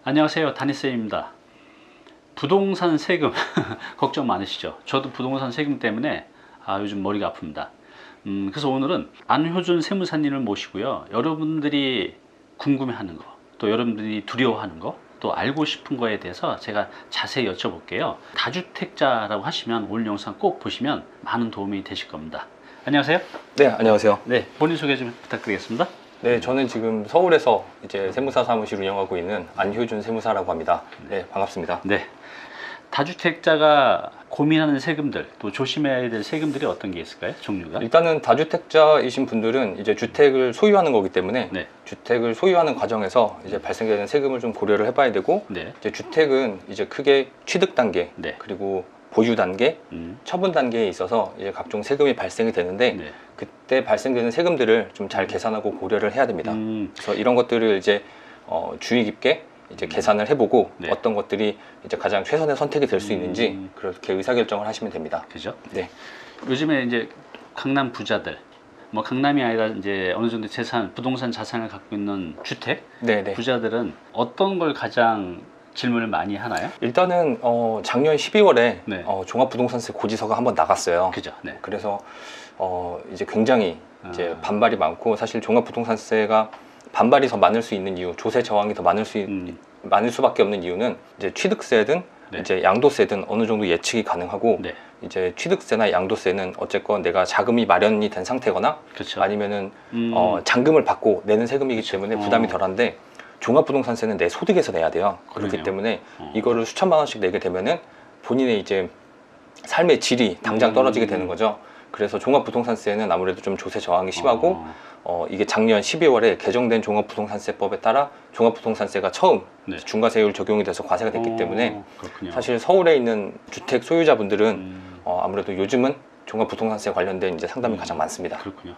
안녕하세요, 다니쌤입니다. 부동산 세금 걱정 많으시죠? 저도 부동산 세금 때문에 요즘 머리가 아픕니다. 그래서 오늘은 안효준 세무사님을 모시고요, 여러분들이 궁금해하는 거, 또 여러분들이 두려워하는 거, 또 알고 싶은 거에 대해서 제가 자세히 여쭤볼게요. 다주택자라고 하시면 오늘 영상 꼭 보시면 많은 도움이 되실 겁니다. 안녕하세요. 네, 안녕하세요. 네, 본인 소개 좀 부탁드리겠습니다. 네, 저는 지금 서울에서 이제 세무사 사무실 운영하고 있는 안효준 세무사라고 합니다. 네, 반갑습니다. 네, 다주택자가 고민하는 세금들, 또 조심해야 될 세금들이 어떤 게 있을까요? 종류가? 일단은 다주택자이신 분들은 이제 주택을 소유하는 거기 때문에 네. 주택을 소유하는 과정에서 이제 발생되는 세금을 좀 고려를 해봐야 되고, 네. 이제 주택은 이제 크게 취득 단계, 네. 그리고 보유 단계, 처분 단계에 있어서 이제 각종 세금이 발생이 되는데, 네. 그때 발생되는 세금들을 좀 잘 계산하고 고려를 해야 됩니다. 그래서 이런 것들을 이제 주의 깊게 이제 계산을 해보고, 네. 어떤 것들이 이제 가장 최선의 선택이 될 수 있는지 그렇게 의사결정을 하시면 됩니다. 그죠? 네. 요즘에 이제 강남 부자들, 뭐 강남이 아니라 이제 어느 정도 재산, 부동산 자산을 갖고 있는 주택 네네. 부자들은 어떤 걸 가장 질문을 많이 하나요? 일단은 작년 12월에 네. 종합부동산세 고지서가 한번 나갔어요. 그죠? 네. 그래서 이제 굉장히 이제 반발이 많고, 사실 종합부동산세가 반발이 더 많을 수 있는 이유, 조세 저항이 더 많을 수밖에 없는 이유는 이제 취득세든 네. 이제 양도세든 어느 정도 예측이 가능하고, 네. 이제 취득세나 양도세는 어쨌건 내가 자금이 마련이 된 상태거나 그렇죠. 아니면은 잔금을 받고 내는 세금이기 때문에 부담이 덜한데, 종합부동산세는 내 소득에서 내야 돼요. 그렇기 그러네요. 때문에 이거를 수천만 원씩 내게 되면은 본인의 이제 삶의 질이 당장 떨어지게 되는 거죠. 그래서 종합부동산세는 아무래도 좀 조세 저항이 심하고, 이게 작년 12월에 개정된 종합부동산세법에 따라 종합부동산세가 처음 네. 중과세율 적용이 돼서 과세가 됐기 때문에, 그렇군요. 사실 서울에 있는 주택 소유자분들은 아무래도 요즘은 종합부동산세 관련된 이제 상담이 가장 많습니다. 그렇군요.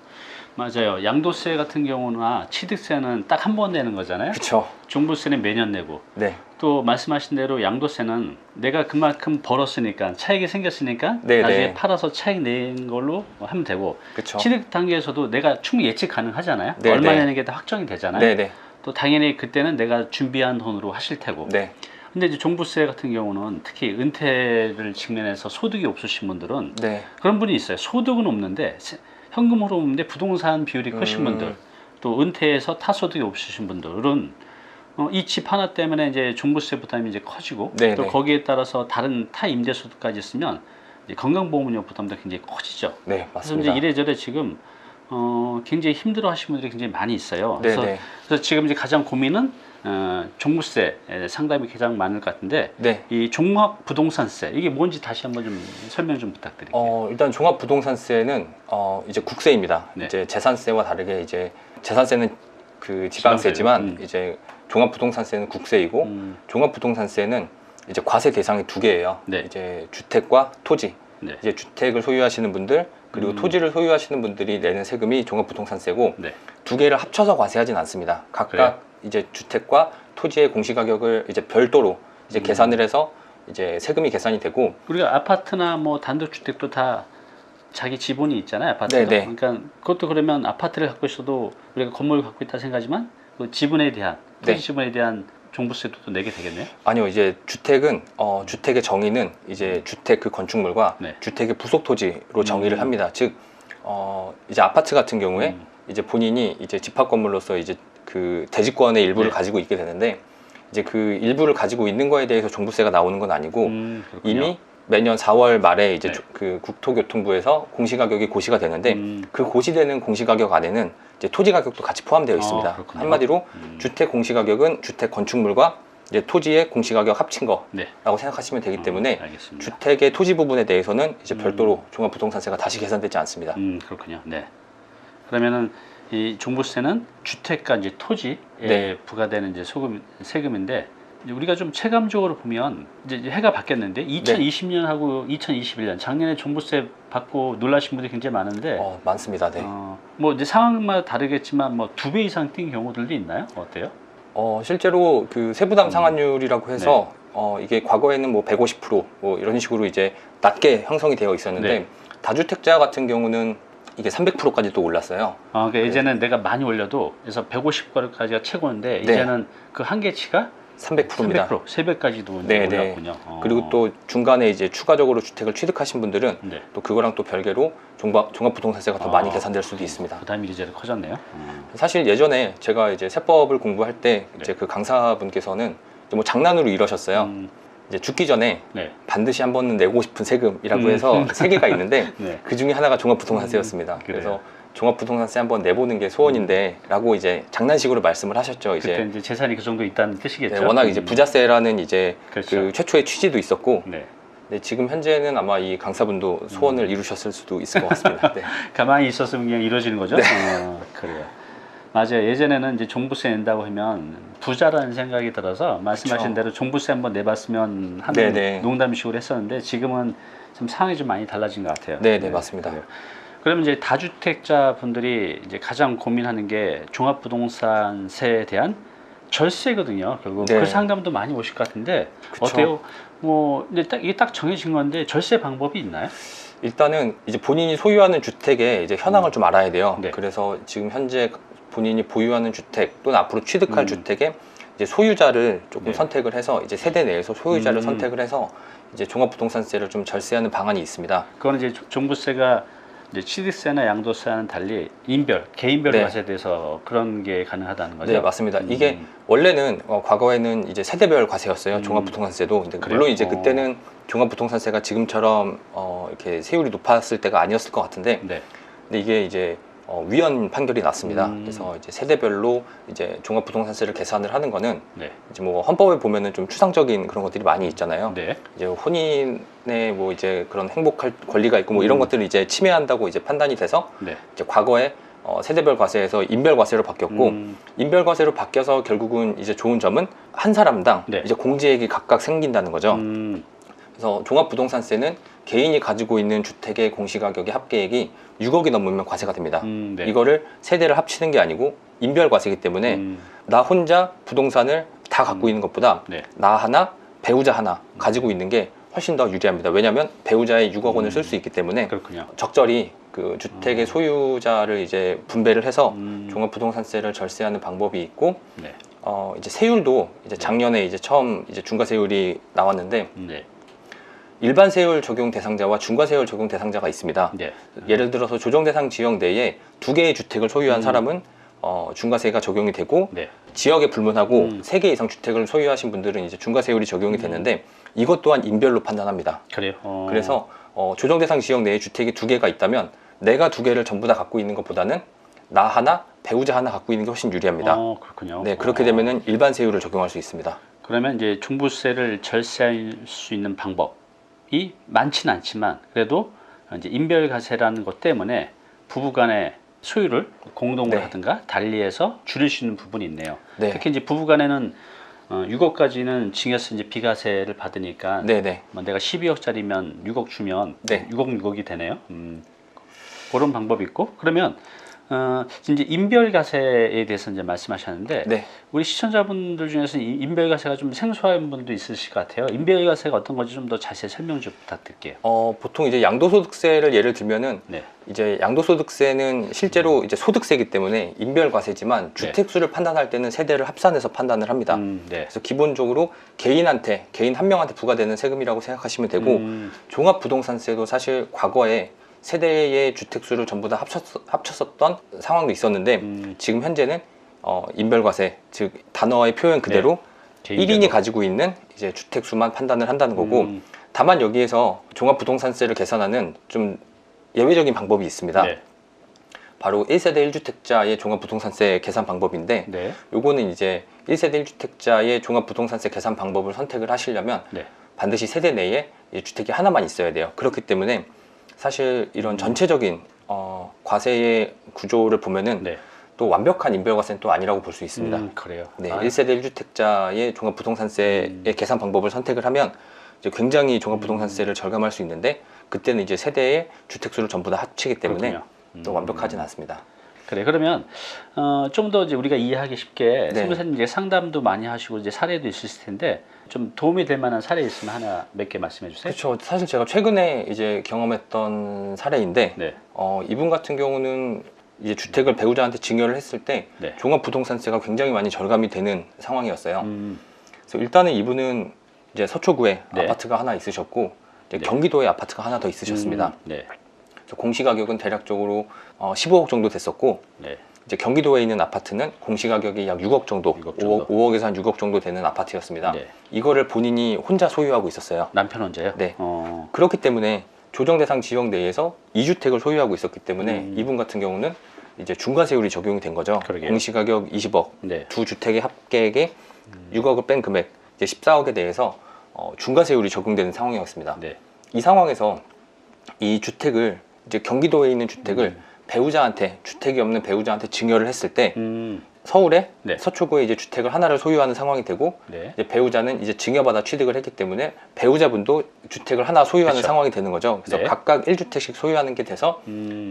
맞아요. 양도세 같은 경우나 취득세는 딱 한 번 내는 거잖아요. 그렇죠. 종부세는 매년 내고, 네. 또 말씀하신 대로 양도세는 내가 그만큼 벌었으니까, 차익이 생겼으니까 네, 나중에 네. 팔아서 차익 낸 걸로 하면 되고, 그렇죠. 취득 단계에서도 내가 충분히 예측 가능하잖아요. 네, 얼마 네. 내는 게 다 확정이 되잖아요. 네네. 또 당연히 그때는 내가 준비한 돈으로 하실 테고. 네. 근데 이제 종부세 같은 경우는 특히 은퇴를 직면해서 소득이 없으신 분들은 네. 그런 분이 있어요. 소득은 없는데 현금 흐름인데 부동산 비율이 크신 분들, 또 은퇴해서 타소득이 없으신 분들은 이 집 하나 때문에 이제 종부세 부담이 이제 커지고, 네, 또 네. 거기에 따라서 다른 타 임대소득까지 있으면 이제 건강보험료 부담도 굉장히 커지죠. 네, 그래서 맞습니다. 이제 이래저래 지금 굉장히 힘들어하시는 분들이 굉장히 많이 있어요. 네, 그래서, 네. 그래서 지금 이제 가장 고민은 종부세 상담이 가장 많을 것 같은데, 네. 이 종합부동산세 이게 뭔지 다시 한번 좀 설명 좀 부탁드릴게요. 일단 종합부동산세는 이제 국세입니다. 네. 이제 재산세와 다르게 이제 재산세는 그 지방세지만 이제 종합부동산세는 국세이고, 종합부동산세는 이제 과세 대상이 두 개예요. 네. 이제 주택과 토지. 네. 이제 주택을 소유하시는 분들, 그리고 토지를 소유하시는 분들이 내는 세금이 종합부동산세고, 네. 두 개를 합쳐서 과세하진 않습니다. 각각 그래요? 이제 주택과 토지의 공시가격을 이제 별도로 이제 계산을 해서 이제 세금이 계산이 되고, 우리가 아파트나 뭐 단독주택도 다 자기 지분이 있잖아요. 아파트도. 네네. 그러니까 그것도 그러면 아파트를 갖고 있어도 우리가 건물을 갖고 있다 생각하지만 그 지분에 대한, 토지 네. 지분에 대한 종부세도 또 내게 되겠네요. 아니요, 이제 주택은 주택의 정의는 이제 주택 그 건축물과 네. 주택의 부속 토지로 정의를 합니다. 즉 이제 아파트 같은 경우에 이제 본인이 이제 집합 건물로서 이제 그 대지권의 일부를 네. 가지고 있게 되는데, 이제 그 일부를 가지고 있는 거에 대해서 종부세가 나오는 건 아니고, 그렇군요. 이미 매년 4월 말에 이제 네. 그 국토교통부에서 공시가격이 고시가 되는데, 그 고시되는 공시가격 안에는 이제 토지 가격도 같이 포함되어 있습니다. 그렇군요. 한마디로 주택 공시가격은 주택 건축물과 이제 토지의 공시가격 합친 거라고 네. 생각하시면 되기 때문에, 알겠습니다. 주택의 토지 부분에 대해서는 이제 별도로 종합부동산세가 다시 계산되지 않습니다. 그렇군요. 네. 그러면은 이 종부세는 주택과 이제 토지에 네. 부과되는 이제 세금인데, 이제 우리가 좀 체감적으로 보면 이제 해가 바뀌었는데 2020년하고 2021년 작년에 종부세 받고 놀라신 분들이 굉장히 많은데, 많습니다. 네. 뭐 이제 상황마다 다르겠지만 뭐 2배 이상 뛴 경우들도 있나요? 어때요? 실제로 그 세부담 상환율이라고 해서 이게 과거에는 뭐 150%뭐 이런 식으로 이제 낮게 형성이 되어 있었는데, 네. 다주택자 같은 경우는 이게 300%까지 또 올랐어요. 그러니까 이제는 내가 많이 올려도 그래서 150까지가 최고인데, 네. 이제는 그 한계치가 300%입니다. 300%, 3배까지도 네, 올랐군요. 그리고 또 중간에 이제 추가적으로 주택을 취득하신 분들은 네. 또 그거랑 또 별개로 종합부동산세가 더 많이 계산될 수도 그렇군요. 있습니다. 부담이 이제는 커졌네요. 사실 예전에 제가 이제 세법을 공부할 때 네. 이제 그 강사분께서는 이제 뭐 장난으로 이러셨어요. 이제 죽기 전에 네. 반드시 한 번은 내고 싶은 세금이라고 해서 세 개가 있는데 네. 그 중에 하나가 종합부동산세였습니다. 그래요. 그래서 종합부동산세 한번 내보는 게 소원인데라고 이제 장난식으로 말씀을 하셨죠. 그때 이제 재산이 그 정도 있다는 뜻이겠죠. 네, 워낙 이제 부자세라는 이제 그렇죠. 그 최초의 취지도 있었고, 네. 네, 지금 현재는 아마 이 강사분도 소원을 이루셨을 수도 있을 것 같습니다. 네. 가만히 있었으면 그냥 이루어지는 거죠. 네. 그래요. 맞아요. 예전에는 이제 종부세 낸다고 하면 부자라는 생각이 들어서 말씀하신 그쵸. 대로 종부세 한번 내봤으면 하는 네네. 농담식으로 했었는데 지금은 좀 상황이 좀 많이 달라진 것 같아요. 네, 맞습니다. 그래요. 그러면 이제 다주택자 분들이 이제 가장 고민하는 게 종합부동산세에 대한 절세거든요. 결국 네. 그 상담도 많이 오실 것 같은데 그쵸. 어때요? 뭐 근데 이게 딱 정해진 건데 절세 방법이 있나요? 일단은 이제 본인이 소유하는 주택의 이제 현황을 좀 알아야 돼요. 네. 그래서 지금 현재 본인이 보유하는 주택 또는 앞으로 취득할 음. 주택의 이제 소유자를 조금 네. 선택을 해서 이제 세대 내에서 소유자를 선택을 해서 이제 종합부동산세를 좀 절세하는 방안이 있습니다. 그거는 이제 종부세가 이제 취득세나 양도세와는 달리 개인별 네. 과세에 대해서 그런 게 가능하다는 거죠. 네, 맞습니다. 이게 원래는 과거에는 이제 세대별 과세였어요. 종합부동산세도. 근데 그래요? 물론 이제 그때는 종합부동산세가 지금처럼 이렇게 세율이 높았을 때가 아니었을 것 같은데, 네. 근데 이게 이제 위헌 판결이 났습니다. 음. 그래서 이제 세대별로 이제 종합부동산세를 계산을 하는 거는 네. 이제 뭐 헌법에 보면은 좀 추상적인 그런 것들이 많이 있잖아요. 네. 이제 혼인에 뭐 이제 그런 행복할 권리가 있고 뭐 이런 것들을 이제 침해한다고 이제 판단이 돼서 네. 이제 과거에 세대별 과세에서 인별 과세로 바뀌었고 인별 과세로 바뀌어서 결국은 이제 좋은 점은 한 사람당 네. 이제 공제액이 각각 생긴다는 거죠. 음. 그래서 종합부동산세는 개인이 가지고 있는 주택의 공시가격의 합계액이 6억이 넘으면 과세가 됩니다. 네. 이거를 세대를 합치는 게 아니고 인별 과세이기 때문에 나 혼자 부동산을 다 갖고 있는 것보다 네. 나 하나, 배우자 하나 가지고 있는 게 훨씬 더 유리합니다. 왜냐하면 배우자의 6억 원을 쓸 수 있기 때문에 그렇군요. 적절히 그 주택의 소유자를 이제 분배를 해서 음. 종합부동산세를 절세하는 방법이 있고 네. 이제 세율도 이제 작년에 이제 처음 이제 중과세율이 나왔는데 네. 일반 세율 적용 대상자와 중과 세율 적용 대상자가 있습니다. 네. 예를 들어서 조정 대상 지역 내에 2개의 주택을 소유한 사람은 중과세가 적용이 되고 네. 지역에 불문하고 3개 이상 주택을 소유하신 분들은 이제 중과세율이 적용이 되는데 이것 또한 인별로 판단합니다. 그래요. 그래서 조정 대상 지역 내에 주택이 2개가 있다면 내가 2개를 전부 다 갖고 있는 것보다는 나 하나, 배우자 하나 갖고 있는 게 훨씬 유리합니다. 그렇군요. 네, 그렇게 되면은 일반 세율을 적용할 수 있습니다. 그러면 이제 종부세를 절세할 수 있는 방법이 많지는 않지만 그래도 이제 인별과세라는 것 때문에 부부간의 소유를 공동으로 네. 하든가 달리해서 줄일 수 있는 부분이 있네요. 네. 특히 이제 부부간에는 6억까지는 징여세 이제 비과세를 받으니까 네네. 뭐 내가 12억짜리면 6억 주면 네. 6억이 되네요. 그런 방법이 있고 그러면 이제 인별과세에 대해서 이제 말씀하셨는데 네. 우리 시청자분들 중에서 인별과세가 좀 생소한 분도 있으실 것 같아요. 인별과세가 어떤 건지 좀 더 자세히 설명 좀 부탁드릴게요. 보통 이제 양도소득세를 예를 들면은 네. 이제 양도소득세는 실제로 이제 소득세이기 때문에 인별과세지만 주택수를 판단할 때는 세대를 합산해서 판단을 합니다. 네. 그래서 기본적으로 개인 한 명한테 부과되는 세금이라고 생각하시면 되고 종합부동산세도 사실 과거에 세대의 주택수를 전부 다 합쳤었던 상황도 있었는데 지금 현재는 인별과세, 즉 단어의 표현 그대로 개인별로. 1인이 가지고 있는 이제 주택수만 판단을 한다는 거고 다만 여기에서 종합부동산세를 계산하는 좀 예외적인 방법이 있습니다. 네. 바로 1세대 1주택자의 종합부동산세 계산 방법인데 네. 요거는 이제 1세대 1주택자의 종합부동산세 계산 방법을 선택을 하시려면 네. 반드시 세대 내에 이 주택이 하나만 있어야 돼요. 그렇기 때문에 사실 이런 전체적인 과세의 구조를 보면은 네. 또 완벽한 인별과세는 또 아니라고 볼 수 있습니다. 그래요. 네, 1세대 1주택자의 종합부동산세의 계산 방법을 선택을 하면 이제 굉장히 종합부동산세를 절감할 수 있는데 그때는 이제 세대의 주택수를 전부 다 합치기 때문에 또 완벽하진 않습니다. 그래. 그러면 좀 더 이제 우리가 이해하기 쉽게 네. 세무사님 이제 상담도 많이 하시고 이제 사례도 있으실 텐데 좀 도움이 될 만한 사례 있으면 하나 몇 개 말씀해 주세요. 그렇죠. 사실 제가 최근에 이제 경험했던 사례인데 네. 이분 같은 경우는 이제 주택을 배우자한테 증여를 했을 때 네. 종합부동산세가 굉장히 많이 절감이 되는 상황이었어요. 그래서 일단은 이분은 이제 서초구에 네. 아파트가 하나 있으셨고 이제 네. 경기도에 아파트가 하나 더 있으셨습니다. 네. 그래서 공시가격은 대략적으로 15억 정도 됐었고 네. 이제 경기도에 있는 아파트는 공시가격이 약 6억 정도, 6억 정도. 5억에서 한 6억 정도 되는 아파트였습니다. 네. 이거를 본인이 혼자 소유하고 있었어요. 남편 혼자요? 네. 어. 그렇기 때문에 조정대상 지역 내에서 2주택을 소유하고 있었기 때문에 이분 같은 경우는 이제 중과세율이 적용이 된 거죠. 그러게요. 공시가격 20억, 네. 두 주택의 합계액에 6억을 뺀 금액 이제 14억에 대해서 중과세율이 적용되는 상황이었습니다. 네. 이 상황에서 이 주택을 이제 경기도에 있는 주택을 배우자한테 주택이 없는 배우자한테 증여를 했을 때 서울에 네. 서초구에 이제 주택을 하나를 소유하는 상황이 되고 네. 이제 배우자는 이제 증여받아 취득을 했기 때문에 배우자분도 주택을 하나 소유하는 그쵸. 상황이 되는 거죠. 그래서 네. 각각 1주택씩 소유하는 게 돼서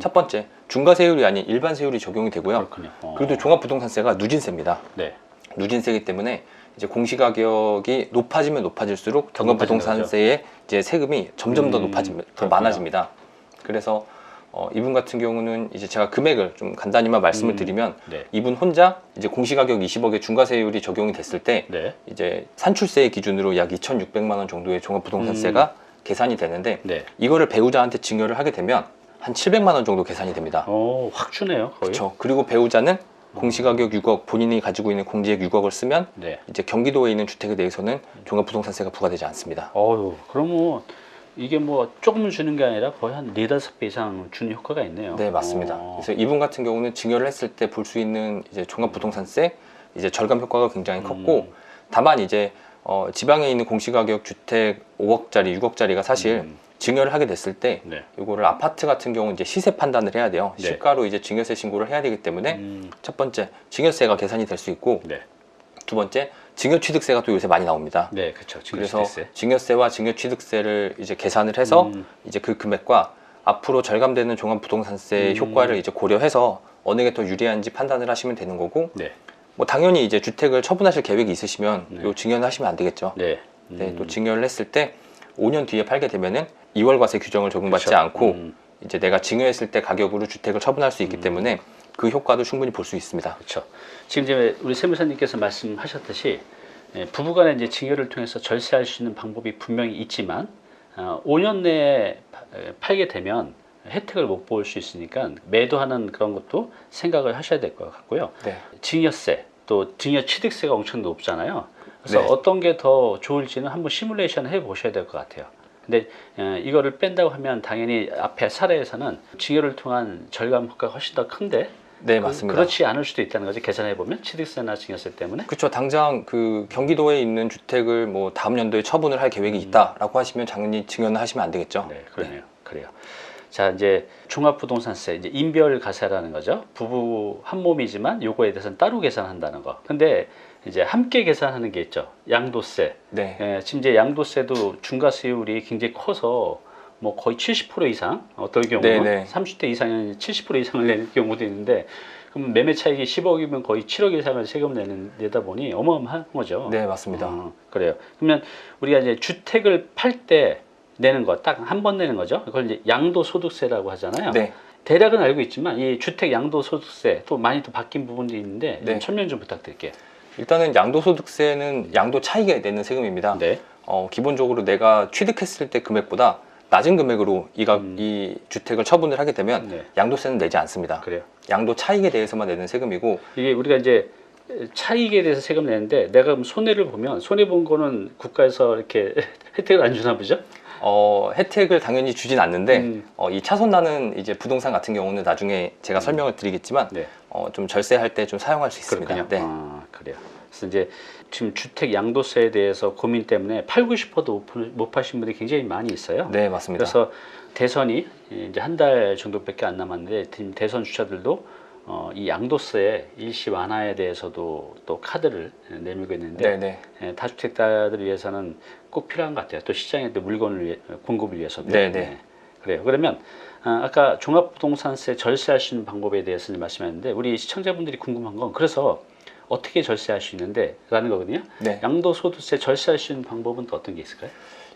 첫 번째 중과세율이 아닌 일반세율이 적용이 되고요. 그렇군요. 그리고 종합부동산세가 누진세입니다. 네. 누진세이기 때문에 이제 공시가격이 높아지면 높아질수록 더 높아지는 종합부동산세의 이제 세금이 점점 더 높아집니다. 더 그렇군요. 많아집니다. 그래서 이분 같은 경우는 이제 제가 금액을 좀 간단히만 말씀을 드리면 네. 이분 혼자 이제 공시가격 20억의 중과세율이 적용이 됐을 때 네. 이제 산출세 기준으로 약 2,600만 원 정도의 종합부동산세가 계산이 되는데 네. 이거를 배우자한테 증여를 하게 되면 한 700만 원 정도 계산이 됩니다. 확 주네요. 거의. 그렇죠. 그리고 배우자는 공시가격 6억, 본인이 가지고 있는 공제액 6억을 쓰면 네. 이제 경기도에 있는 주택에 대해서는 종합부동산세가 부과되지 않습니다. 그럼 뭐 이게 뭐 조금 주는 게 아니라 거의 한 4-5배 이상 주는 효과가 있네요. 네, 맞습니다. 그래서 이분 같은 경우는 증여를 했을 때 볼 수 있는 이제 종합부동산세 이제 절감 효과가 굉장히 컸고 다만 이제 지방에 있는 공시가격 주택 5억짜리, 6억짜리가 사실 증여를 하게 됐을 때 네. 이거를 아파트 같은 경우 이제 시세 판단을 해야 돼요. 네. 시가로 이제 증여세 신고를 해야 되기 때문에 첫 번째 증여세가 계산이 될 수 있고 네. 두 번째 증여취득세가 또 요새 많이 나옵니다. 네, 그렇죠. 그래서 증여세와 증여취득세를 이제 계산을 해서 이제 그 금액과 앞으로 절감되는 종합부동산세 효과를 이제 고려해서 어느 게 더 유리한지 판단을 하시면 되는 거고 네. 뭐 당연히 이제 주택을 처분하실 계획이 있으시면 네. 요 증여는 하시면 안 되겠죠. 네. 네, 또 증여를 했을 때 5년 뒤에 팔게 되면은 2월 과세 규정을 적용받지 그렇죠. 않고 이제 내가 증여했을 때 가격으로 주택을 처분할 수 있기 때문에 그 효과도 충분히 볼 수 있습니다. 그렇죠. 지금 이제 우리 세무사님께서 말씀하셨듯이 부부간에 이제 증여를 통해서 절세할 수 있는 방법이 분명히 있지만 5년 내에 팔게 되면 혜택을 못 볼 수 있으니까 매도하는 그런 것도 생각을 하셔야 될 것 같고요. 네. 증여세 또 증여취득세가 엄청 높잖아요. 그래서 네. 어떤 게 더 좋을지는 한번 시뮬레이션 해 보셔야 될 것 같아요. 근데 이거를 뺀다고 하면 당연히 앞에 사례에서는 증여를 통한 절감 효과가 훨씬 더 큰데 네, 맞습니다. 그렇지 않을 수도 있다는 거죠. 계산해 보면 취득세나 증여세 때문에. 그렇죠. 당장 그 경기도에 있는 주택을 뭐 다음 연도에 처분을 할 계획이 있다라고 하시면 당연히 증여는 하시면 안 되겠죠. 네, 그러네요. 그래요. 자, 이제 종합부동산세, 이제 인별가세라는 거죠. 부부 한 몸이지만 요거에 대해서는 따로 계산한다는 거. 근데 이제 함께 계산하는 게 있죠. 양도세. 네. 지금 이제 양도세도 중과세율이 굉장히 커서 뭐 거의 70% 이상, 어떨 경우는 네네. 30대 이상은 70% 이상을 내는 경우도 있는데, 그럼 매매 차익이 10억이면 거의 7억 이상을 세금 내다 보니 어마어마한 거죠. 네, 맞습니다. 그래요. 그러면 우리가 이제 주택을 팔 때 내는 거 딱 한 번 내는 거죠. 그걸 이제 양도소득세라고 하잖아요. 네. 대략은 알고 있지만 이 주택 양도소득세 또 많이 또 바뀐 부분도 있는데 네. 설명 좀 부탁드릴게요. 일단은 양도소득세는 양도 차익에 내는 세금입니다. 네. 기본적으로 내가 취득했을 때 금액보다 낮은 금액으로 이 주택을 처분을 하게 되면 네. 양도세는 내지 않습니다. 그래요. 양도 차익에 대해서만 내는 세금이고 이게 우리가 이제 차익에 대해서 세금 내는데 내가 그럼 손해를 보면 손해 본 거는 국가에서 이렇게 혜택을 안 주나 보죠? 혜택을 당연히 주진 않는데 이 차손 나는 이제 부동산 같은 경우는 나중에 제가 설명을 드리겠지만 네. 좀 절세할 때 좀 사용할 수 있습니다. 그렇군요. 네. 그래요. 그래서 이제 지금 주택 양도세에 대해서 고민 때문에 팔고 싶어도 못 파신 분들이 굉장히 많이 있어요. 네, 맞습니다. 그래서 대선이 이제 한 달 정도밖에 안 남았는데 지금 대선 주자들도 이 양도세 일시 완화에 대해서도 또 카드를 내밀고 있는데 네네. 다주택자들을 위해서는 꼭 필요한 것 같아요. 또 시장에 또 물건을 공급을 위해서도. 네네. 그래요. 그러면 아까 종합부동산세 절세할 수 있는 방법에 대해서 말씀했는데 우리 시청자분들이 궁금한 건 그래서 어떻게 절세할 수 있는데 라는 거거든요. 네. 양도소득세 절세할 수 있는 방법은 또 어떤 게 있을까요?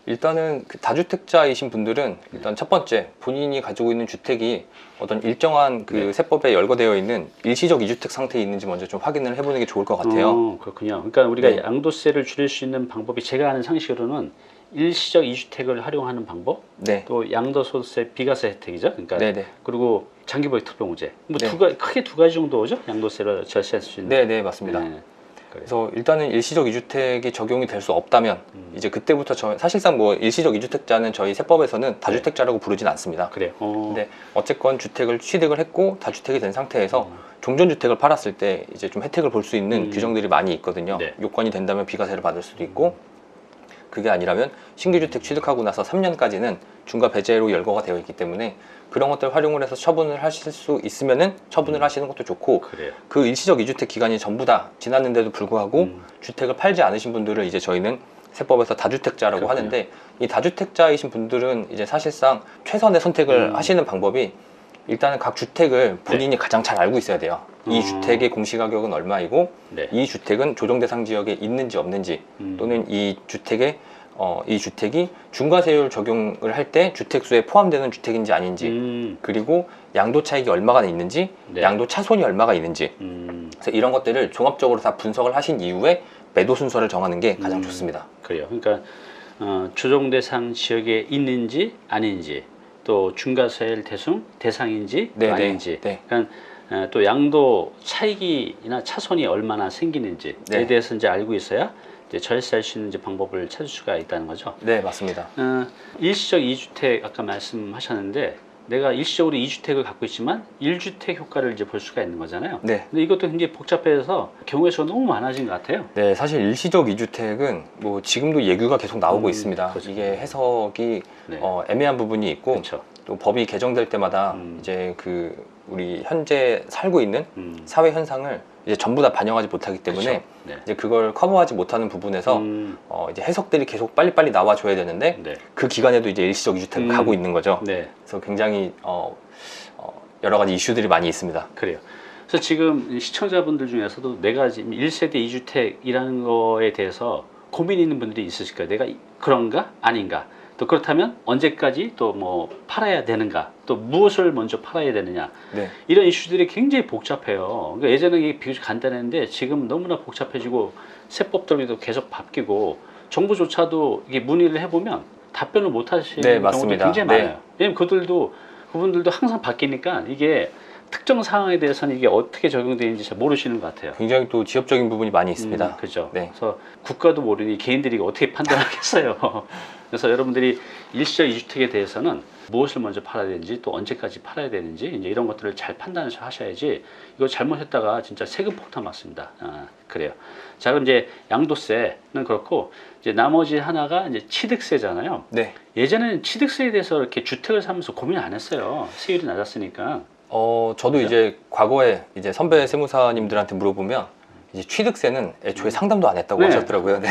일단은 그 다주택자이신 분들은 일단 첫 번째 본인이 가지고 있는 주택이 어떤 일정한 그 네. 세법에 열거되어 있는 일시적 이주택 상태에 있는지 먼저 좀 확인을 해보는 게 좋을 것 같아요. 그렇군요. 그러니까 우리가 네. 양도세를 줄일 수 있는 방법이 제가 아는 상식으로는 일시적 이주택을 활용하는 방법, 네. 또 양도소득세 비과세 혜택이죠. 그러니까 네네. 그리고 장기보유 특별공제. 뭐 네. 크게 두 가지 정도죠. 양도세를 절세할 수 있는. 네네, 맞습니다. 네. 그래서 일단은 일시적 이주택이 적용이 될 수 없다면 이제 그때부터 사실상 뭐 일시적 이주택자는 저희 세법에서는 다주택자라고 부르진 않습니다. 그래요. 근데 어쨌건 주택을 취득을 했고 다주택이 된 상태에서 종전주택을 팔았을 때 이제 좀 혜택을 볼 수 있는 규정들이 많이 있거든요. 네. 요건이 된다면 비과세를 받을 수도 있고, 그게 아니라면 신규주택 취득하고 나서 3년까지는 중과 배제로 열거가 되어 있기 때문에 그런 것들 활용을 해서 처분을 하실 수 있으면은 처분을 하시는 것도 좋고, 그래요. 그 일시적 이주택 기간이 전부 다 지났는데도 불구하고 주택을 팔지 않으신 분들을 이제 저희는 세법에서 다주택자라고 그렇군요. 하는데, 이 다주택자이신 분들은 이제 사실상 최선의 선택을 하시는 방법이 일단은 각 주택을 본인이 가장 잘 알고 있어야 돼요. 이 주택의 공시가격은 얼마이고 네. 이 주택은 조정대상 지역에 있는지 없는지, 또는 이 주택의 이 주택이 중과세율 적용을 할 때 주택수에 포함되는 주택인지 아닌지, 그리고 양도 차익이 얼마가 있는지, 네. 양도 차손이 얼마가 있는지, 그래서 이런 것들을 종합적으로 다 분석을 하신 이후에 매도 순서를 정하는 게 가장 좋습니다. 그래요. 그러니까 조정대상 지역에 있는지 아닌지, 또 중과세율 대상인지 또 네네. 아닌지, 네. 그러니까 또 양도 차익이나 차손이 얼마나 생기는지에 네. 대해서 이제 알고 있어야 이제 절세할 수 있는 이제 방법을 찾을 수가 있다는 거죠. 네, 맞습니다. 일시적 2주택 아까 말씀하셨는데, 내가 일시적으로 2주택을 갖고 있지만 1주택 효과를 이제 볼 수가 있는 거잖아요. 네. 근데 이것도 굉장히 복잡해서 경우의 수가 너무 많아진 것 같아요. 네, 사실 일시적 이주택은 뭐 지금도 예규가 계속 나오고 있습니다. 그렇죠. 이게 해석이 네. 애매한 부분이 있고, 그렇죠. 또 법이 개정될 때마다 이제 그 우리 현재 살고 있는 사회 현상을 이제 전부 다 반영하지 못하기 때문에 그렇죠. 네. 이제 그걸 커버하지 못하는 부분에서 이제 해석들이 계속 빨리빨리 나와줘야 되는데, 네. 그 기간에도 이제 일시적 이주택을 가고 있는 거죠. 네. 그래서 굉장히 여러 가지 이슈들이 많이 있습니다. 그래요. 그래서 지금 시청자분들 중에서도 내가 지금 1세대 2주택이라는 거에 대해서 고민 있는 분들이 있으실 거예요. 내가 그런가? 아닌가? 또 그렇다면 언제까지 또 뭐 팔아야 되는가? 또 무엇을 먼저 팔아야 되느냐? 네. 이런 이슈들이 굉장히 복잡해요. 그러니까 예전에 이게 비교적 간단했는데 지금 너무나 복잡해지고 세법들도 계속 바뀌고, 정부조차도 이게 문의를 해보면 답변을 못 하시는 네, 경우도 맞습니다. 굉장히 네. 많아요. 왜냐면 그분들도 항상 바뀌니까 이게 특정 상황에 대해서는 이게 어떻게 적용되는지 잘 모르시는 것 같아요. 굉장히 또 지엽적인 부분이 많이 있습니다. 그죠. 네. 그래서 국가도 모르니 개인들이 어떻게 판단하겠어요. 그래서 여러분들이 일시적 이주택에 대해서는 무엇을 먼저 팔아야 되는지, 또 언제까지 팔아야 되는지, 이제 이런 것들을 잘 판단을 하셔야지, 이거 잘못했다가 진짜 세금 폭탄 맞습니다. 그래요. 자, 그럼 이제 양도세는 그렇고, 이제 나머지 하나가 이제 취득세잖아요. 네. 예전에는 취득세에 대해서 이렇게 주택을 사면서 고민 안 했어요. 세율이 낮았으니까. 저도 그죠? 이제 과거에 이제 선배 세무사님들한테 물어보면 이제 취득세는 애초에 상담도 안 했다고 네. 하셨더라고요. 네.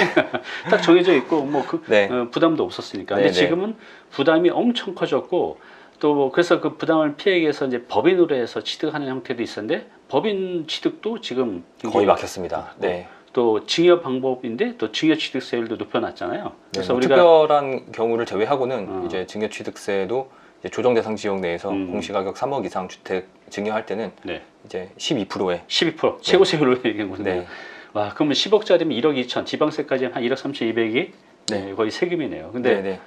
딱 정해져 있고 뭐 네. 부담도 없었으니까. 네, 근데 네. 지금은 부담이 엄청 커졌고, 또 그래서 그 부담을 피하기 위해서 이제 법인으로 해서 취득하는 형태도 있었는데, 법인 취득도 지금 거의 막혔습니다. 네. 또 증여 방법인데 또 증여 취득세율도 높여놨잖아요. 네, 그래서 뭐 우리가 특별한 경우를 제외하고는 이제 증여취득세도 이제 조정대상 지역 내에서 공시가격 3억 이상 주택 증여할 때는 네. 이제 12%에 12% 최고세율로 얘기한 건데, 네. 와, 그러면 10억짜리면 1억 2천, 지방세까지 한 1억 3,200이 네. 거의 세금이네요. 근데 네네.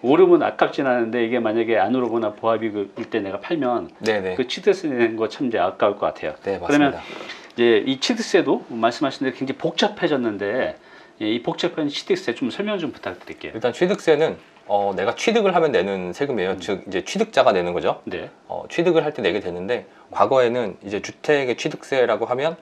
오르면 아깝진 않은데, 이게 만약에 안 오르거나 보합일 때 내가 팔면 네네. 그 취득세 내는 거 참 이제 아까울 것 같아요. 네, 그러면 맞습니다. 이제 이 취득세도 말씀하신 대로 굉장히 복잡해졌는데, 이 복잡한 취득세 좀 설명 좀 부탁드릴게요. 일단 취득세는 내가 취득을 하면 내는 세금이에요. 즉 이제 취득자가 내는 거죠. 네. 취득을 할 때 내게 되는데, 과거에는 이제 주택의 취득세라고 하면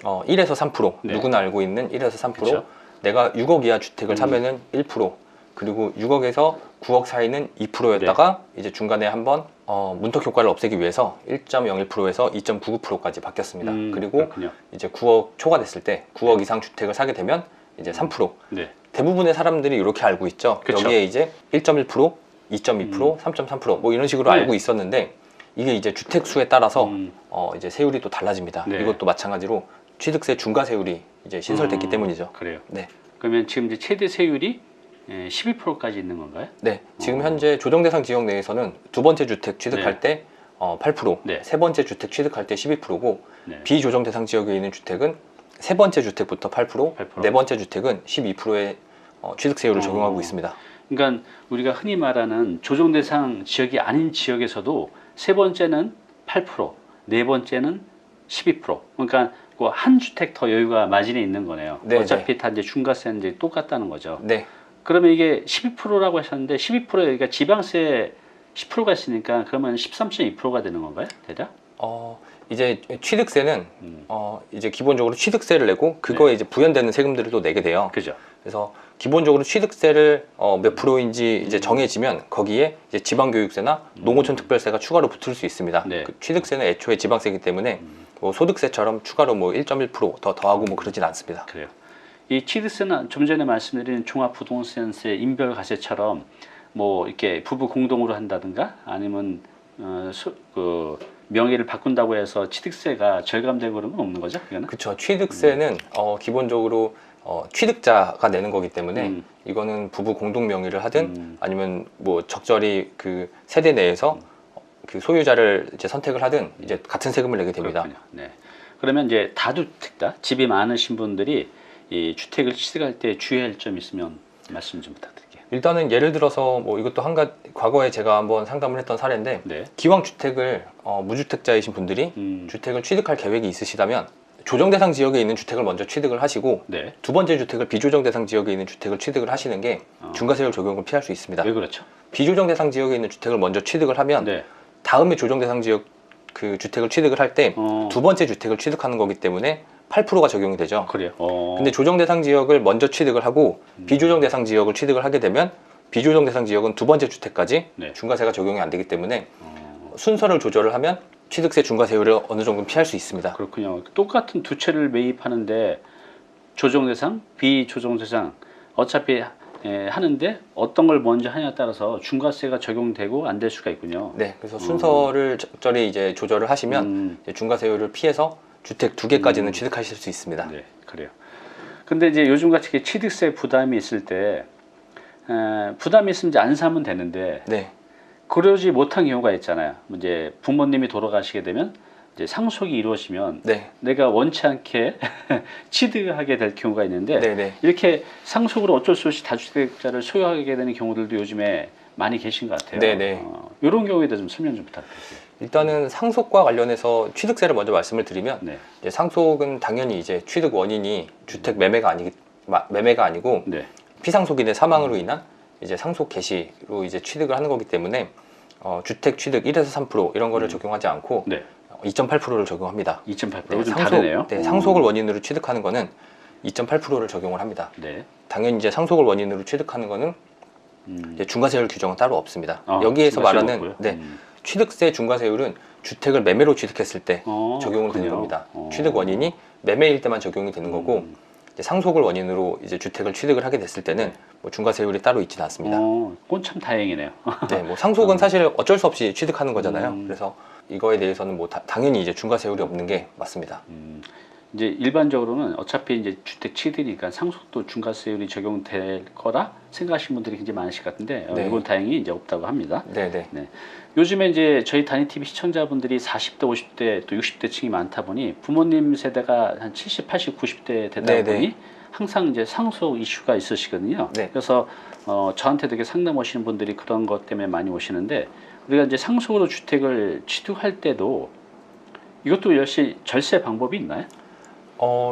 1에서 3%, 네. 누구나 알고 있는 1에서 3%, 그쵸. 내가 6억 이하 주택을 사면은 1%, 그리고 6억에서 9억 사이는 2%였다가 이제 중간에 한번 문턱 효과를 없애기 위해서 1.01%에서 2.99%까지 바뀌었습니다. 그리고 그렇군요. 이제 9억 초과됐을 때 9억 이상 주택을 사게 되면 이제 3%. 네. 대부분의 사람들이 이렇게 알고 있죠. 그쵸. 여기에 이제 1.1%, 2.2%, 3.3%, 뭐 이런 식으로 네. 알고 있었는데, 이게 이제 주택 수에 따라서 이제 세율이 또 달라집니다. 네. 이것도 마찬가지로 취득세 중과세율이 이제 신설됐기 때문이죠. 그래요. 네. 그러면 지금 이제 최대 세율이 12%까지 있는 건가요? 네, 지금 현재 조정 대상 지역 내에서는 두 번째 주택 취득할 때 8%, 네. 세 번째 주택 취득할 때 12%고 네. 비조정 대상 지역에 있는 주택은 세 번째 주택부터 8%, 8%. 네 번째 주택은 12%의 취득세율을 적용하고 있습니다. 그러니까 우리가 흔히 말하는 조정 대상 지역이 아닌 지역에서도 세 번째는 8%, 네 번째는 12%. 그러니까 그 한 주택 더 여유가 마진이 있는 거네요. 네, 어차피 다 이제 중과세는 이제 똑같다는 거죠. 네, 그러면 이게 12%라고 하셨는데 12%에 그러니까 지방세 10%가 있으니까 그러면 13.2%가 되는 건가요? 대략? 이제 취득세는 이제 기본적으로 취득세를 내고 그거에 네. 이제 부연되는 세금들을 또 내게 돼요. 그죠? 그래서 기본적으로 취득세를 몇 프로인지 이제 정해지면 거기에 이제 지방교육세나 농어촌 특별세가 추가로 붙을 수 있습니다. 네. 그 취득세는 애초에 지방세이기 때문에 뭐 소득세처럼 추가로 뭐 1.1% 더 더하고 뭐 그러진 않습니다. 그래요. 이 취득세는 좀 전에 말씀드린 종합부동산세 인별과세처럼 뭐 이렇게 부부 공동으로 한다든가 아니면 그 명의를 바꾼다고 해서 취득세가 절감되고 그런 건 없는 거죠? 이거는? 그렇죠. 취득세는 기본적으로 취득자가 내는 거기 때문에 이거는 부부 공동 명의를 하든 아니면 뭐 적절히 그 세대 내에서 그 소유자를 이제 선택을 하든 이제 같은 세금을 내게 됩니다. 그렇군요. 네. 그러면 이제 다주택자, 집이 많으신 분들이 이 주택을 취득할 때 주의할 점 있으면 말씀 좀 부탁드릴게요. 일단은 예를 들어서 뭐 이것도 과거에 제가 한번 상담을 했던 사례인데 네. 기왕 주택을 무주택자이신 분들이 주택을 취득할 계획이 있으시다면 조정 대상 지역에 있는 주택을 먼저 취득을 하시고 네. 두 번째 주택을 비조정 대상 지역에 있는 주택을 취득을 하시는 게 중과세율 적용을 피할 수 있습니다. 왜 그렇죠? 비조정 대상 지역에 있는 주택을 먼저 취득을 하면 네. 다음에 조정 대상 지역 그 주택을 취득을 할 때 두 번째 주택을 취득하는 거기 때문에 8%가 적용이 되죠. 그래요. 근데 조정 대상 지역을 먼저 취득을 하고 비조정 대상 지역을 취득을 하게 되면 비조정 대상 지역은 두 번째 주택까지 네. 중과세가 적용이 안 되기 때문에 순서를 조절을 하면 취득세 중과세율을 어느 정도 피할 수 있습니다. 그렇군요. 똑같은 두 채를 매입하는데 조정 대상, 비조정 대상 어차피 하는데 어떤 걸 먼저 하냐에 따라서 중과세가 적용되고 안 될 수가 있군요. 네, 그래서 순서를 적절히 이제 조절을 하시면 이제 중과세율을 피해서 주택 두 개까지는 취득하실 수 있습니다. 네, 그래요. 근데 이제 요즘 같이 취득세 부담이 있을 때 부담이 있으면 이제 안 사면 되는데 네, 그러지 못한 경우가 있잖아요. 이제 부모님이 돌아가시게 되면 이제 상속이 이루어지면 네, 내가 원치 않게 취득하게 될 경우가 있는데 네, 네. 이렇게 상속으로 어쩔 수 없이 다주택자를 소유하게 되는 경우들도 요즘에 많이 계신 것 같아요. 네, 네. 이런 경우에 대해서 좀 설명 좀 부탁드릴게요. 일단은 상속과 관련해서 취득세를 먼저 말씀을 드리면 네, 이제 상속은 당연히 이제 취득 원인이 주택 매매가 아니고 네, 피상속인의 사망으로 인한 이제 상속 개시로 이제 취득을 하는 거기 때문에 주택 취득 1에서 3% 이런 거를 적용하지 않고 네. 2.8%를 적용합니다. 2.8%좀 다르네요. 네, 상속을 원인으로 취득하는 거는 2.8%를 적용을 합니다. 네. 당연히 이제 상속을 원인으로 취득하는 거는 이제 중과세율 규정은 따로 없습니다. 아, 여기에서 중과세율 말하는 없고요? 네, 취득세 중과세율은 주택을 매매로 취득했을 때 적용을 되는 그렇군요. 겁니다. 취득 원인이 매매일 때만 적용이 되는 거고 이제 상속을 원인으로 이제 주택을 취득을 하게 됐을 때는 뭐 중과세율이 따로 있지는 않습니다. 그건 참 다행이네요. 네, 뭐 상속은 사실 어쩔 수 없이 취득하는 거잖아요. 그래서 이거에 대해서는 뭐 당연히 이제 중과세율이 없는 게 맞습니다. 이제 일반적으로는 어차피 이제 주택 취득이니까 상속도 중과세율이 적용될 거라 생각하시는 분들이 굉장히 많으실 것 같은데 네. 이건 다행히 이제 없다고 합니다. 네, 네. 네. 요즘에 이제 저희 단위 TV 시청자분들이 40대, 50대 또 60대층이 많다 보니 부모님 세대가 한 70, 80, 90대 되다 네, 보니 네. 항상 이제 상속 이슈가 있으시거든요. 네. 그래서 저한테 되게 상담 오시는 분들이 그런 것 때문에 많이 오시는데 우리가 이제 상속으로 주택을 취득할 때도 이것도 역시 절세 방법이 있나요?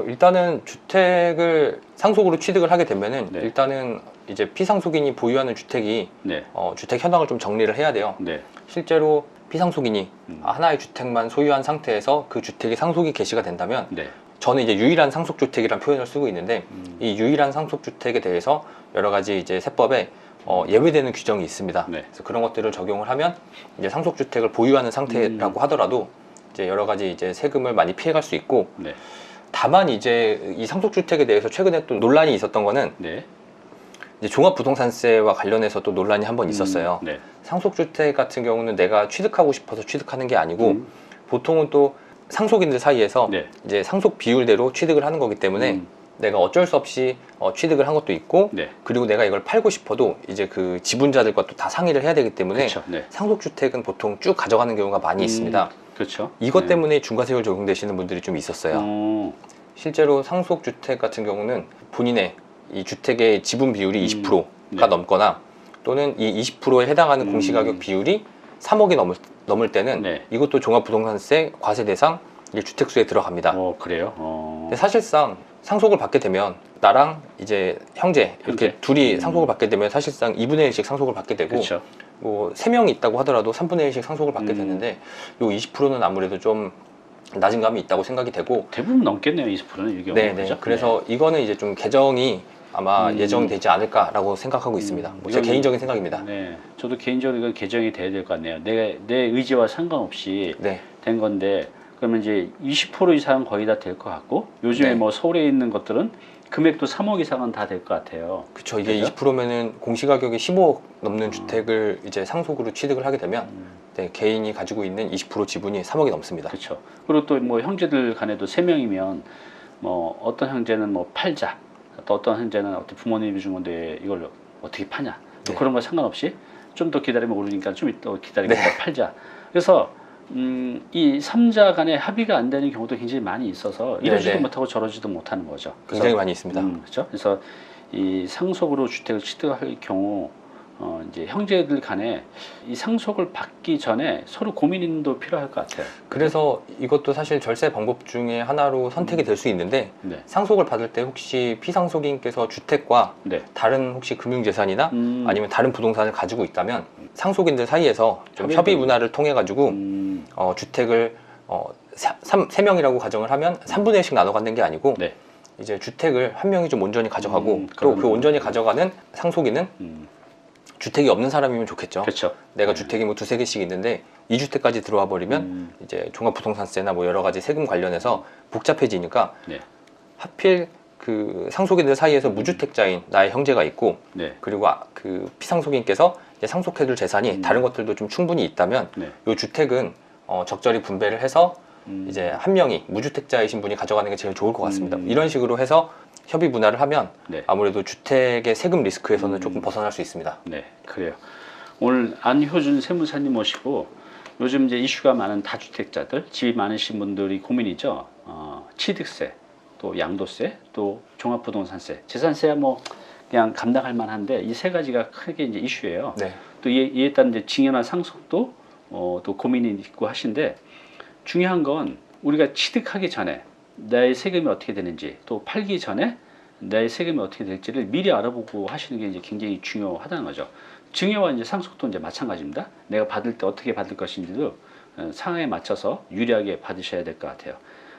일단은 주택을 상속으로 취득을 하게 되면은 네. 일단은 이제 피상속인이 보유하는 주택이 네. 주택 현황을 좀 정리를 해야 돼요. 네. 실제로 피상속인이 하나의 주택만 소유한 상태에서 그 주택이 상속이 개시가 된다면 네. 저는 이제 유일한 상속주택이라는 표현을 쓰고 있는데 이 유일한 상속주택에 대해서 여러 가지 이제 세법에 예외되는 규정이 있습니다. 네. 그래서 그런 것들을 적용을 하면 이제 상속주택을 보유하는 상태라고 하더라도 이제 여러 가지 이제 세금을 많이 피해갈 수 있고 네. 다만 이제 이 상속주택에 대해서 최근에 또 논란이 있었던 거는 네. 이제 종합부동산세와 관련해서 또 논란이 한번 있었어요. 네. 상속주택 같은 경우는 내가 취득하고 싶어서 취득하는 게 아니고 보통은 또 상속인들 사이에서 네. 이제 상속 비율대로 취득을 하는 거기 때문에 내가 어쩔 수 없이 취득을 한 것도 있고 네. 그리고 내가 이걸 팔고 싶어도 이제 그 지분자들과 또 다 상의를 해야 되기 때문에 그렇죠. 네. 상속주택은 보통 쭉 가져가는 경우가 많이 있습니다. 그렇죠. 이것 네. 때문에 중과세율 적용되시는 분들이 좀 있었어요. 실제로 상속주택 같은 경우는 본인의 이 주택의 지분 비율이 20%가 네. 넘거나 또는 이 20%에 해당하는 공시가격 비율이 3억이 넘을 때는 네. 이것도 종합부동산세 과세 대상 주택수에 들어갑니다. 그래요? 근데 사실상 상속을 받게 되면 나랑 이제 형제 이렇게 둘이 상속을 받게 되면 사실상 2분의 1씩 상속을 받게 되고 그렇죠. 뭐 3명이 있다고 하더라도 3분의 1씩 상속을 받게 되는데 요 20%는 아무래도 좀 낮은 감이 있다고 생각이 되고 대부분 넘겠네요. 20%는 이게. 네네. 그래서 이거는 이제 좀 개정이 아마 예정되지 않을까라고 생각하고 있습니다. 뭐 제 개인적인 생각입니다. 네, 저도 개인적으로 이건 개정이 돼야 될 것 같네요. 내 의지와 상관없이 네. 된 건데 그러면 이제 20% 이상은 거의 다 될 것 같고 요즘에 네. 뭐 서울에 있는 것들은 금액도 3억 이상은 다 될 것 같아요. 그렇죠. 이게 그죠? 20%면은 공시가격이 15억 넘는 주택을 이제 상속으로 취득을 하게 되면 네, 개인이 가지고 있는 20% 지분이 3억이 넘습니다. 그렇죠. 그리고 또 뭐 형제들 간에도 3명이면 뭐 어떤 형제는 뭐 팔자, 또 어떤 형제는 어떻게 부모님이 준 건데 이걸 어떻게 파냐, 또 네. 그런 거 상관없이 좀 더 기다리면 오르니까 좀 더 기다리고 네. 팔자. 그래서 이 3자 간에 합의가 안 되는 경우도 굉장히 많이 있어서 이러지도 네네. 못하고 저러지도 못하는 거죠. 굉장히 많이 있습니다. 그렇죠. 그래서 이 상속으로 주택을 취득할 경우 이제 형제들 간에 이 상속을 받기 전에 서로 고민도 필요할 것 같아요. 그래서 이것도 사실 절세 방법 중에 하나로 선택이 될 수 있는데 네. 상속을 받을 때 혹시 피상속인께서 주택과 네. 다른 혹시 금융재산이나 아니면 다른 부동산을 가지고 있다면 상속인들 사이에서 좀 협의 협의 문화를 통해 가지고 주택을 3명이라고 가정을 하면 3분의 1씩 나눠 갖는 게 아니고 네. 이제 주택을 한 명이 좀 온전히 가져가고 또 그러면- 그 온전히 가져가는 상속인은 주택이 없는 사람이면 좋겠죠. 그렇죠. 내가 주택이 뭐 두세 개씩 있는데 2주택까지 들어와 버리면 이제 종합부동산세나 뭐 여러 가지 세금 관련해서 복잡해지니까 네. 하필 그 상속인들 사이에서 무주택자인 나의 형제가 있고 네. 그리고 그 피상속인께서 이제 상속해둘 재산이 다른 것들도 좀 충분히 있다면 네. 이 주택은 적절히 분배를 해서 이제 한 명이 무주택자이신 분이 가져가는 게 제일 좋을 것 같습니다. 이런 식으로 해서 협의 문화를 하면 네. 아무래도 주택의 세금 리스크에서는 조금 벗어날 수 있습니다. 네, 그래요. 오늘 안효준 세무사님 모시고 요즘 이제 이슈가 많은 다주택자들, 집이 많으신 분들이 고민이죠. 취득세, 또 양도세, 또 종합부동산세, 재산세야 뭐 그냥 감당할 만한데 이 세 가지가 크게 이제 이슈예요. 네. 또 이에 따른 이제 징여나 상속도 또 고민이 있고 하신데 중요한 건 우리가 취득하기 전에 나의 세금이 어떻게 되는지 또 팔기 전에 나의 세금이 어떻게 될지를 미리 알아보고 하시는 게 이제 굉장히 중요하다는 거죠. 증여와 이제 상속도 이제 마찬가지입니다. 내가 받을 때 어떻게 받을 것인지도 상황에 맞춰서 유리하게 받으셔야 될 것 같아요.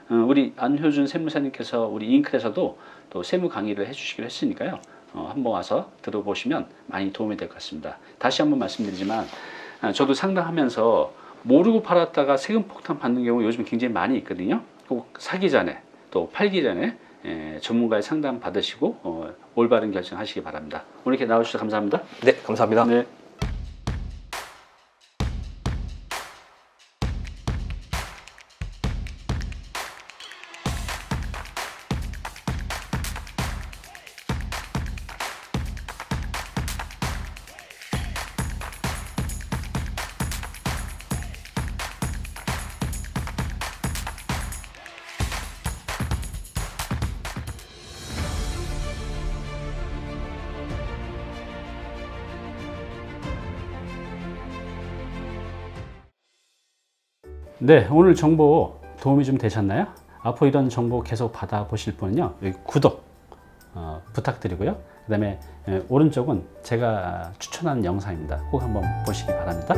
우리 안효준 세무사님께서 우리 잉클에서도 또 세무 강의를 해주시기로 했으니까요. 한번 와서 들어보시면 많이 도움이 될 것 같습니다. 다시 한번 말씀드리지만 저도 상담하면서 모르고 팔았다가 세금 폭탄 받는 경우 요즘 굉장히 많이 있거든요. 꼭 사기 전에 또 팔기 전에 전문가의 상담 받으시고 올바른 결정하시기 바랍니다. 오늘 이렇게 나와주셔서 감사합니다. 네, 감사합니다. 네. 네, 오늘 정보 도움이 좀 되셨나요? 앞으로 이런 정보 계속 받아보실 분은요, 여기 구독 부탁드리고요. 그 다음에 오른쪽은 제가 추천하는 영상입니다. 꼭 한번 보시기 바랍니다.